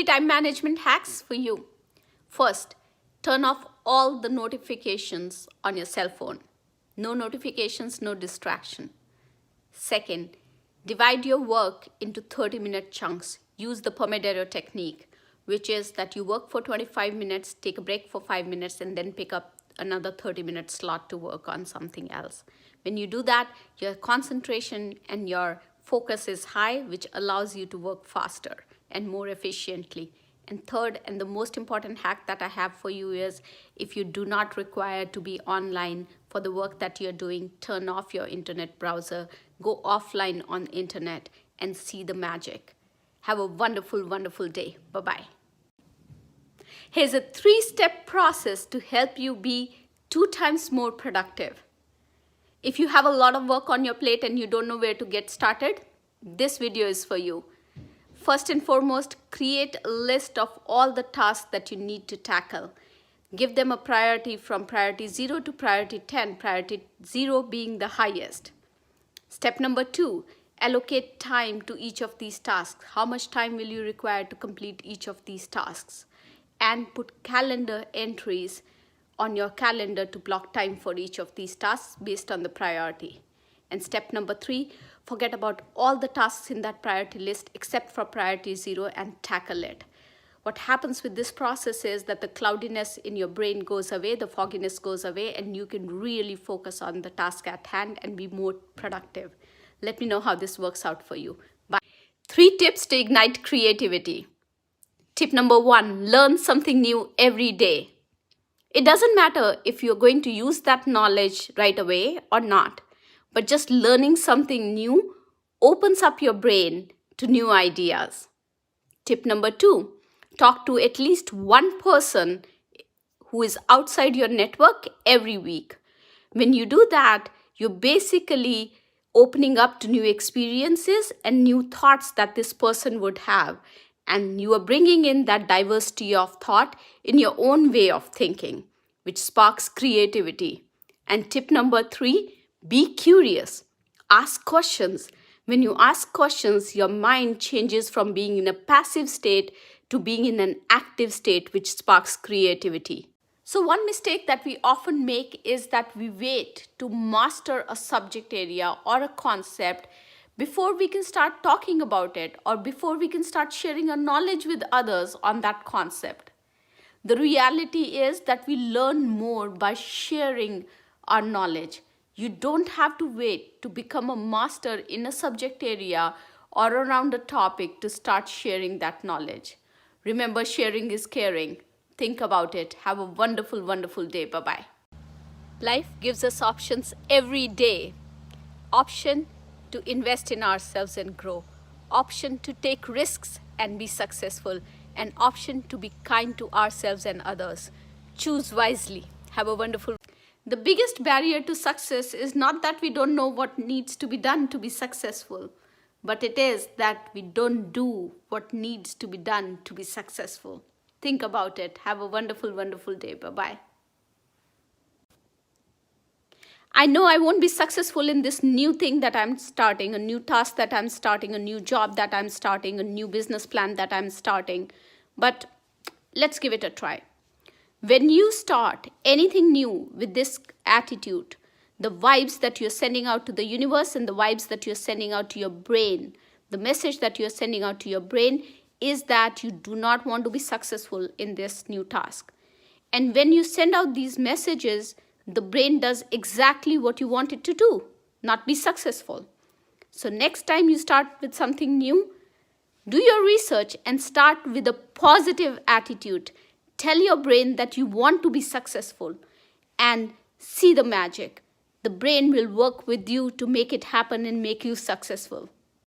3 time management hacks for you. First, turn off all the notifications on your cell phone. No notifications, no distraction. Second, divide your work into 30-minute chunks. Use the Pomodoro technique, which is that you work for 25 minutes, take a break for 5 minutes, and then pick up another 30-minute slot to work on something else. When you do that, your concentration and your focus is high, which allows you to work faster and more efficiently. And third, and the most important hack that I have for you is, if you do not require to be online for the work that you're doing, turn off your internet browser, go offline on internet and see the magic. Have a wonderful, wonderful day. Bye-bye. Here's a 3-step process to help you be 2 times more productive. If you have a lot of work on your plate and you don't know where to get started, this video is for you. First and foremost, create a list of all the tasks that you need to tackle. Give them a priority from priority 0 to priority 10, priority 0 being the highest. Step number 2, allocate time to each of these tasks. How much time will you require to complete each of these tasks? And put calendar entries on your calendar to block time for each of these tasks based on the priority. And step number 3, forget about all the tasks in that priority list except for priority 0 and tackle it. What happens with this process is that the cloudiness in your brain goes away, the fogginess goes away, and you can really focus on the task at hand and be more productive. Let me know how this works out for you. Bye. 3 tips to ignite creativity. Tip number 1, learn something new every day. It doesn't matter if you're going to use that knowledge right away or not, but just learning something new opens up your brain to new ideas. Tip number 2, talk to at least one person who is outside your network every week. When you do that, you're basically opening up to new experiences and new thoughts that this person would have. And you are bringing in that diversity of thought in your own way of thinking, which sparks creativity. And tip number 3, be curious. Ask questions. When you ask questions, your mind changes from being in a passive state to being in an active state, which sparks creativity. So one mistake that we often make is that we wait to master a subject area or a concept before we can start talking about it, or before we can start sharing our knowledge with others on that concept. The reality is that we learn more by sharing our knowledge. You don't have to wait to become a master in a subject area or around a topic to start sharing that knowledge. Remember, sharing is caring. Think about it. Have a wonderful, wonderful day. Bye-bye. Life gives us options every day. Option to invest in ourselves and grow. Option to take risks and be successful. An option to be kind to ourselves and others. Choose wisely. Have a wonderful. The biggest barrier to success is not that we don't know what needs to be done to be successful, but it is that we don't do what needs to be done to be successful. Think about it. Have a wonderful, wonderful day. Bye-bye. I know I won't be successful in this new thing that I'm starting, a new task that I'm starting, a new job that I'm starting, a new business plan that I'm starting. But let's give it a try. When you start anything new with this attitude, the vibes that you're sending out to the universe and the vibes that you're sending out to your brain, the message that you're sending out to your brain is that you do not want to be successful in this new task. And when you send out these messages, the brain does exactly what you want it to do, not be successful. So next time you start with something new, do your research and start with a positive attitude. Tell your brain that you want to be successful and see the magic. The brain will work with you to make it happen and make you successful.